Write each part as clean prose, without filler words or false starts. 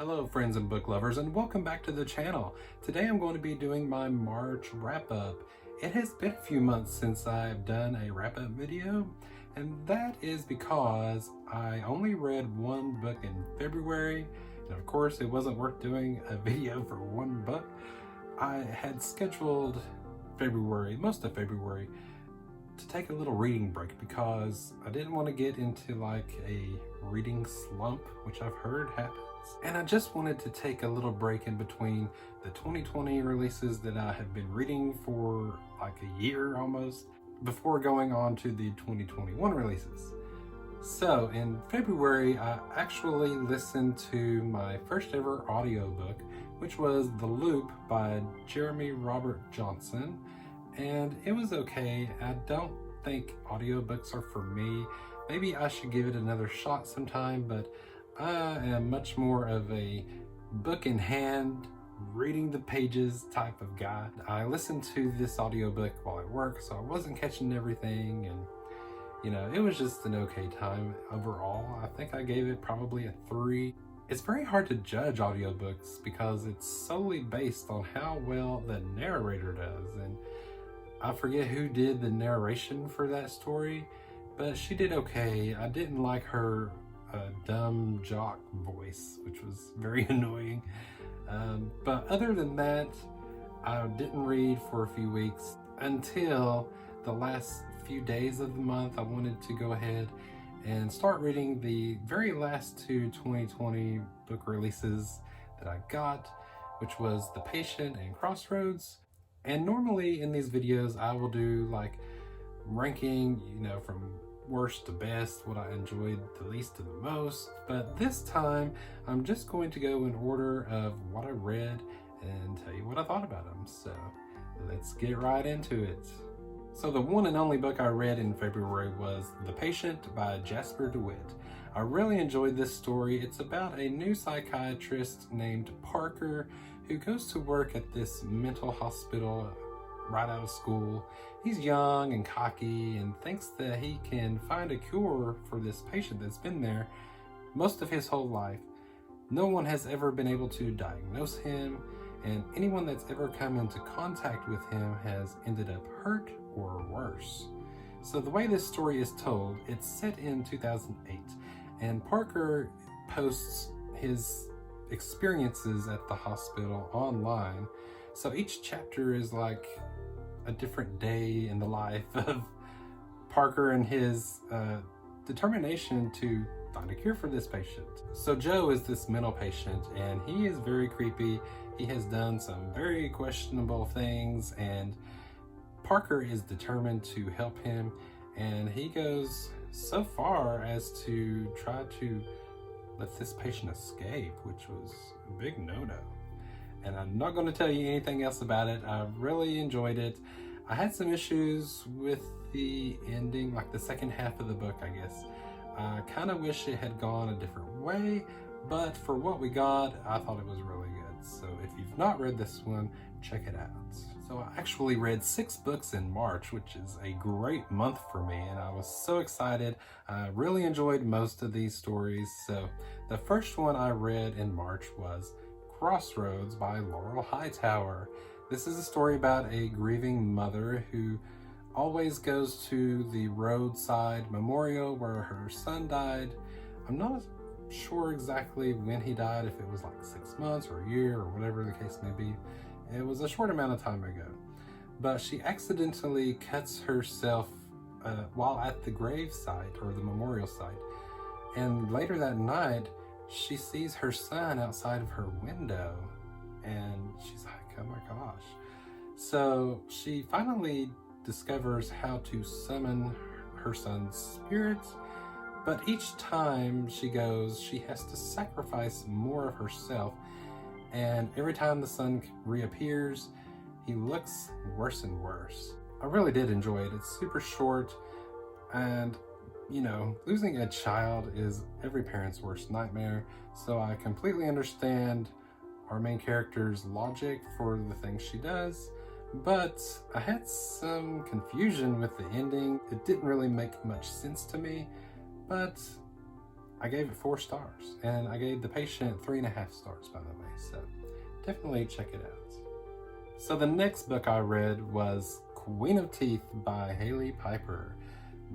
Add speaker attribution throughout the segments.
Speaker 1: Hello friends and book lovers, and welcome back to the channel. Today I'm going to be doing my March wrap-up. It has been a few months since I've done a wrap-up video, and that is because I only read one book in February, and of course it wasn't worth doing a video for one book. I had scheduled most of February, to take a little reading break because I didn't want to get into like a reading slump, which I've heard happens. And I just wanted to take a little break in between the 2020 releases that I have been reading for like a year almost, before going on to the 2021 releases. So in February, I actually listened to my first ever audiobook, which was The Loop by Jeremy Robert Johnson. And it was okay. I don't think audiobooks are for me. Maybe I should give it another shot sometime, but I am much more of a book in hand, reading the pages type of guy. I listened to this audiobook while at work, so I wasn't catching everything, and it was just an okay time overall. I think I gave it probably a 3. It's very hard to judge audiobooks because it's solely based on how well the narrator does, and I forget who did the narration for that story, but she did okay. I didn't like her dumb jock voice, which was very annoying. But other than that, I didn't read for a few weeks until the last few days of the month. I wanted to go ahead and start reading the very last 2 2020 book releases that I got, which was The Patient and Crossroads. And normally in these videos, I will do like ranking, from worst to best, what I enjoyed the least to the most. But this time, I'm just going to go in order of what I read and tell you what I thought about them. So let's get right into it. So the one and only book I read in February was The Patient by Jasper DeWitt. I really enjoyed this story. It's about a new psychiatrist named Parker who goes to work at this mental hospital right out of school. He's young and cocky and thinks that he can find a cure for this patient that's been there most of his whole life. No one has ever been able to diagnose him, and anyone that's ever come into contact with him has ended up hurt or worse. So the way this story is told, it's set in 2008, and Parker posts his experiences at the hospital online. So each chapter is like a different day in the life of Parker and his determination to find a cure for this patient. So Joe is this mental patient, and he is very creepy. He has done some very questionable things, and Parker is determined to help him, and he goes so far as to try to let this patient escape, which was a big no-no. And I'm not going to tell you anything else about it. I really enjoyed it. I had some issues with the ending, like the second half of the book, I guess. I kind of wish it had gone a different way, but for what we got, I thought it was really good. So if you've not read this one, check it out. So I actually read 6 books in March, which is a great month for me, and I was so excited. I really enjoyed most of these stories. So the first one I read in March was Crossroads by Laurel Hightower. This is a story about a grieving mother who always goes to the roadside memorial where her son died. I'm not sure exactly when he died, if it was like 6 months or a year or whatever the case may be. It was a short amount of time ago, but she accidentally cuts herself while at the grave site or the memorial site. And later that night, she sees her son outside of her window, and she's like, oh my gosh. So she finally discovers how to summon her son's spirit, but each time she goes, she has to sacrifice more of herself. And every time the son reappears, he looks worse and worse. I really did enjoy it. It's super short, and losing a child is every parent's worst nightmare. So I completely understand our main character's logic for the things she does, but I had some confusion with the ending. It didn't really make much sense to me, but I gave it 4 stars, and I gave The Patient 3.5 stars, by the way, so definitely check it out. So the next book I read was Queen of Teeth by Haley Piper.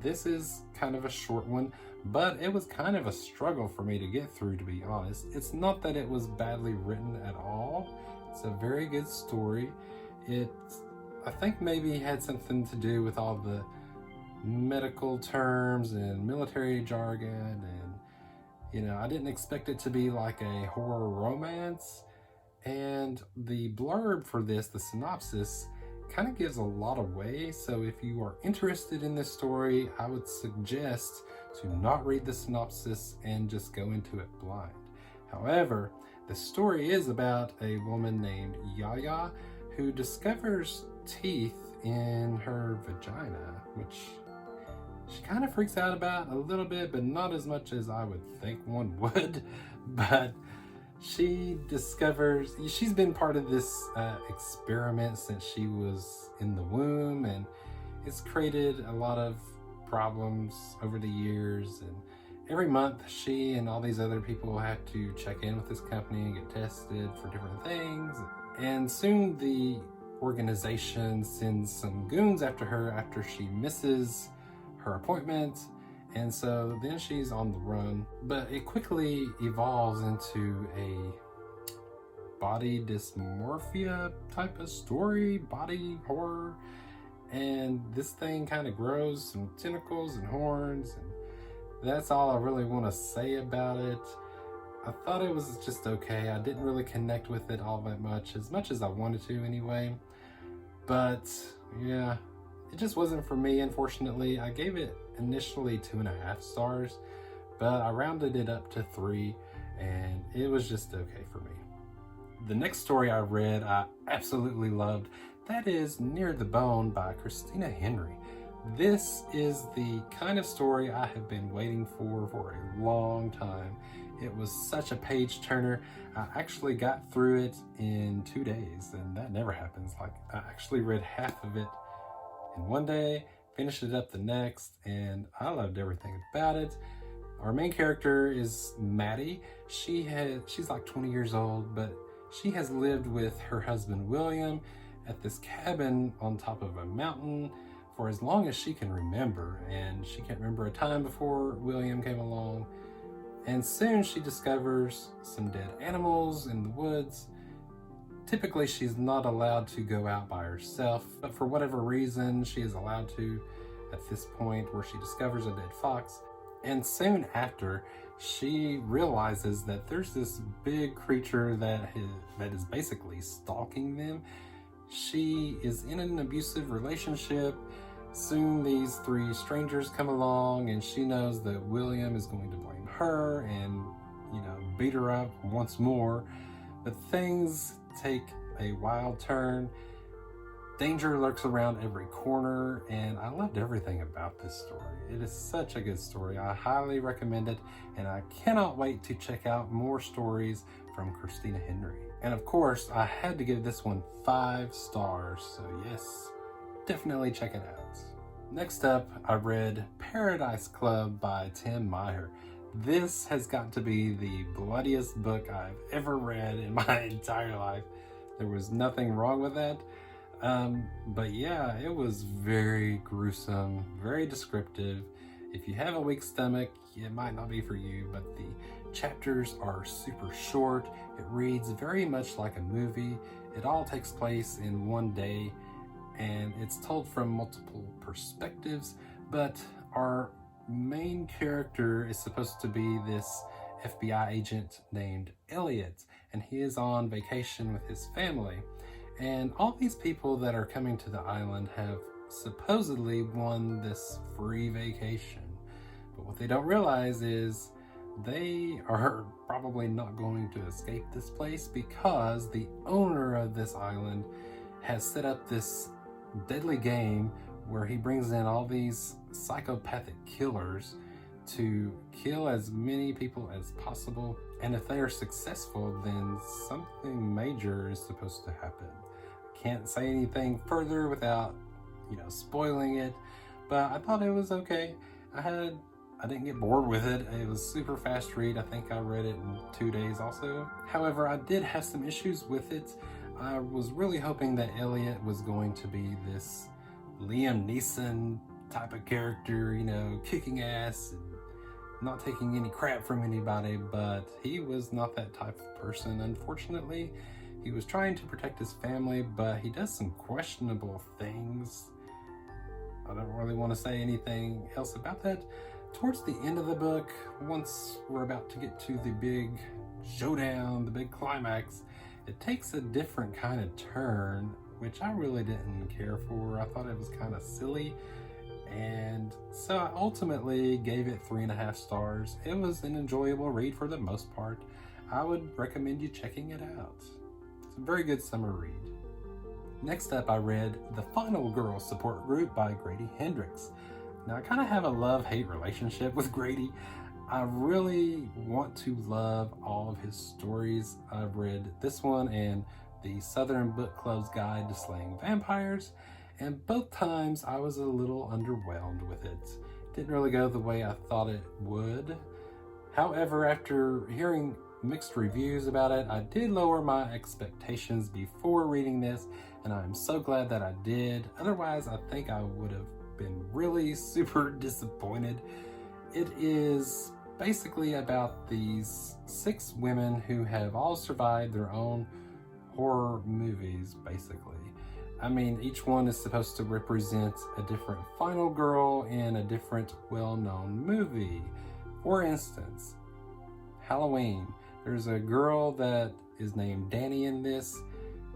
Speaker 1: This is kind of a short one, but it was kind of a struggle for me to get through, to be honest. It's not that it was badly written at all. It's a very good story. I think maybe had something to do with all the medical terms and military jargon, and I didn't expect it to be like a horror romance. And the blurb for this, the synopsis, kind of gives a lot away. So if you are interested in this story, I would suggest to not read the synopsis and just go into it blind. However, the story is about a woman named Yaya who discovers teeth in her vagina, which she kind of freaks out about a little bit, but not as much as I would think one would. But she discovers she's been part of this experiment since she was in the womb, and it's created a lot of problems over the years. And every month she and all these other people have to check in with this company and get tested for different things. And soon the organization sends some goons after her after she misses her appointment, and so then she's on the run. But it quickly evolves into a body dysmorphia type of story, body horror, and this thing kind of grows some tentacles and horns, and that's all I really want to say about it. I thought it was just okay. I didn't really connect with it all that much as I wanted to anyway. But yeah, it just wasn't for me, unfortunately. I gave it initially 2.5 stars, but I rounded it up to 3, and it was just okay for me. The next story I read, I absolutely loved. That is Near the Bone by Christina Henry. This is the kind of story I have been waiting for a long time. It was such a page turner. I actually got through it in 2 days, and that never happens. Like, I actually read half of it in one day, finished it up the next, and I loved everything about it. Our main character is Maddie. She's like 20 years old, but she has lived with her husband William at this cabin on top of a mountain for as long as she can remember, and she can't remember a time before William came along. And soon she discovers some dead animals in the woods. Typically she's not allowed to go out by herself, but for whatever reason she is allowed to at this point where she discovers a dead fox. And soon after, she realizes that there's this big creature that is basically stalking them. She is in an abusive relationship. Soon these 3 strangers come along, and she knows that William is going to blame her and, beat her up once more. But things take a wild turn. Danger lurks around every corner, and I loved everything about this story. It is such a good story. I highly recommend it, and I cannot wait to check out more stories from Christina Henry. And of course, I had to give this one 5 stars, so yes, definitely check it out. Next up, I read Paradise Club by Tim Meyer. This has got to be the bloodiest book I've ever read in my entire life. There was nothing wrong with that. But yeah, it was very gruesome, very descriptive. If you have a weak stomach, it might not be for you, but the chapters are super short. It reads very much like a movie. It all takes place in one day, and it's told from multiple perspectives, but our main character is supposed to be this FBI agent named Elliot, and he is on vacation with his family. And all these people that are coming to the island have supposedly won this free vacation. But what they don't realize is they are probably not going to escape this place, because the owner of this island has set up this deadly game where he brings in all these psychopathic killers to kill as many people as possible. And if they are successful, then something major is supposed to happen. Can't say anything further without, spoiling it, but I thought it was okay. I had I didn't get bored with it. It was super fast read. I think I read it in 2 days also. However, I did have some issues with it. I was really hoping that Elliot was going to be this Liam Neeson type of character, you know, kicking ass and not taking any crap from anybody, but he was not that type of person, unfortunately. He was trying to protect his family, but he does some questionable things. I don't really want to say anything else about that. Towards the end of the book, once we're about to get to the big showdown, the big climax, it takes a different kind of turn, which I really didn't care for. I thought it was kind of silly. And so I ultimately gave it 3.5 stars. It was an enjoyable read for the most part. I would recommend you checking it out. It's a very good summer read. Next up, I read The Final Girl Support Group by Grady Hendrix. Now, I kind of have a love-hate relationship with Grady. I really want to love all of his stories. I've read this one and the Southern Book Club's Guide to Slaying Vampires, and both times I was a little underwhelmed with it. Didn't really go the way I thought it would. However, after hearing mixed reviews about it, I did lower my expectations before reading this, and I'm so glad that I did. Otherwise, I think I would have been really super disappointed. It is basically about these 6 women who have all survived their own horror movies, basically. I mean, each one is supposed to represent a different final girl in a different well-known movie. For instance, Halloween. There's a girl that is named Danny in this.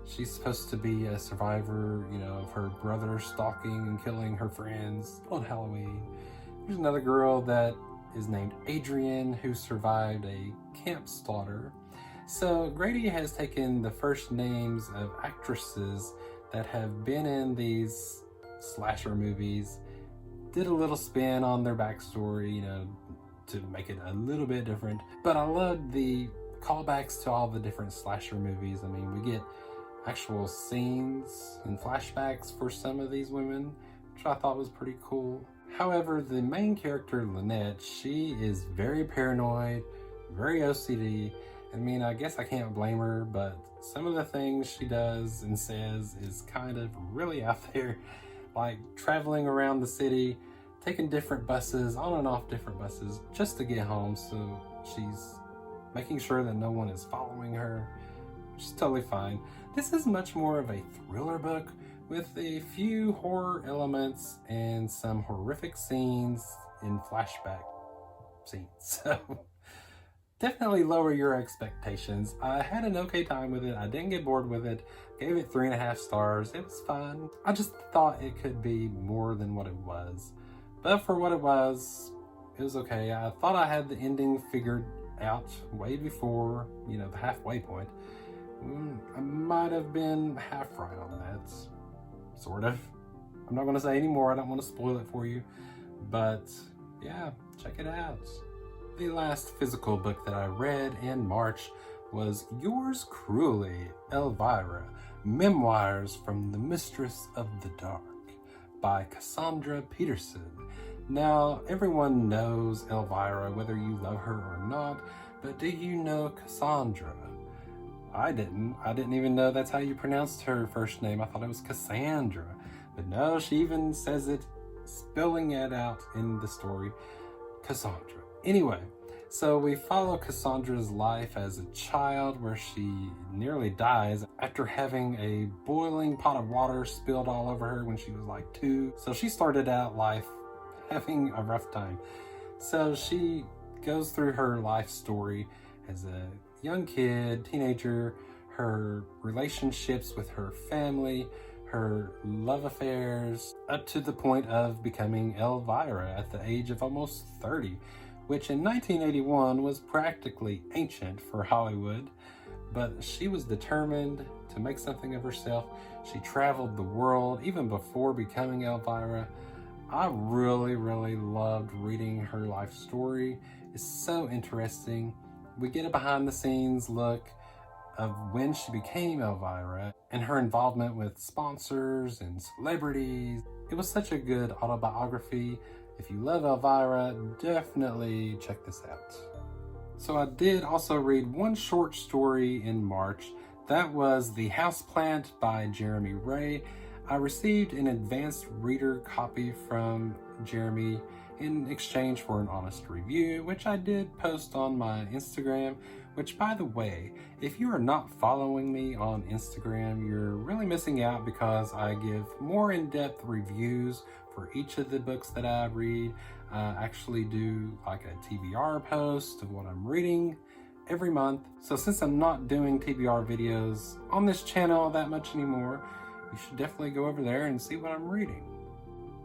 Speaker 1: She's supposed to be a survivor, you know, of her brother stalking and killing her friends on Halloween. There's another girl that is named Adrian who survived a camp slaughter. So Grady has taken the first names of actresses that have been in these slasher movies, did a little spin on their backstory, you know, to make it a little bit different. But I loved the callbacks to all the different slasher movies. I mean, we get actual scenes and flashbacks for some of these women, which I thought was pretty cool. However, the main character, Lynette, she is very paranoid, very OCD. I mean, I guess I can't blame her, but some of the things she does and says is kind of really out there, like traveling around the city, taking different buses, on and off different buses, just to get home. So she's making sure that no one is following her, which is totally fine. This is much more of a thriller book with a few horror elements and some horrific scenes in flashback scenes. So definitely lower your expectations. I had an okay time with it. I didn't get bored with it. Gave it 3.5 stars. It was fun. I just thought it could be more than what it was. But for what it was okay. I thought I had the ending figured out way before, you know, the halfway point. I might have been half right on that. Sort of. I'm not going to say any more. I don't want to spoil it for you. But yeah, check it out. The last physical book that I read in March was Yours Cruelly, Elvira, Memoirs from the Mistress of the Dark by Cassandra Peterson. Now, everyone knows Elvira, whether you love her or not, but do you know Cassandra? I didn't. I didn't even know that's how you pronounced her first name. I thought it was Cassandra. But no, she even says it, spelling it out in the story, Cassandra. Anyway, so we follow Cassandra's life as a child where she nearly dies after having a boiling pot of water spilled all over her when she was like 2. So she started out life having a rough time. So she goes through her life story as a young kid, teenager, her relationships with her family, her love affairs, up to the point of becoming Elvira at the age of almost 30, which in 1981 was practically ancient for Hollywood. But she was determined to make something of herself. She traveled the world even before becoming Elvira. I really loved reading her life story. It's so interesting. We get a behind the scenes look of when she became Elvira and her involvement with sponsors and celebrities. It was such a good autobiography. If you love Elvira, definitely check this out. So I did also read one short story in March. That was The Houseplant by Jeremy Ray. I received an advanced reader copy from Jeremy in exchange for an honest review, which I did post on my Instagram, which, by the way, if you are not following me on Instagram, you're really missing out because I give more in-depth reviews for each of the books that I read. I actually do like a TBR post of what I'm reading every month. So since I'm not doing TBR videos on this channel that much anymore, you should definitely go over there and see what I'm reading.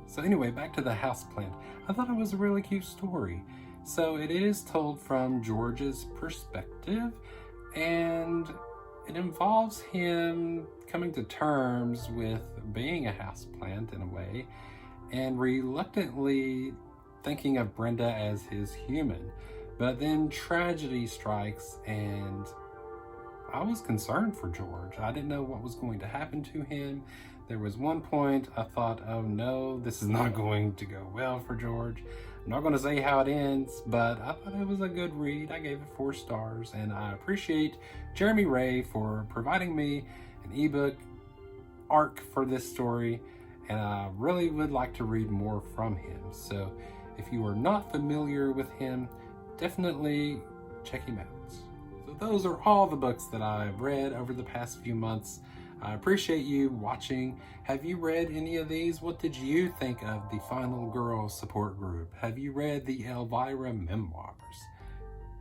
Speaker 1: So anyway, back to The Houseplant. I thought it was a really cute story. So it is told from George's perspective, and it involves him coming to terms with being a houseplant in a way, and reluctantly thinking of Brenda as his human. But then tragedy strikes, and I was concerned for George. I didn't know what was going to happen to him. There was one point I thought, oh no, this is not going to go well for George. I'm not going to say how it ends, but I thought it was a good read. I gave it 4 stars, and I appreciate Jeremy Ray for providing me an ebook arc for this story, and I really would like to read more from him. So if you are not familiar with him, definitely check him out. So those are all the books that I've read over the past few months. I appreciate you watching. Have you read any of these? What did you think of the Final Girl support group? Have you read the Elvira memoirs?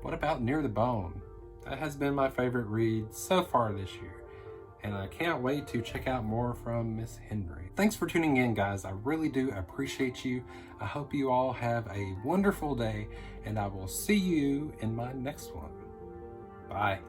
Speaker 1: What about Near the Bone? That has been my favorite read so far this year, and I can't wait to check out more from Miss Henry. Thanks for tuning in, guys. I really do appreciate you. I hope you all have a wonderful day, and I will see you in my next one. Bye.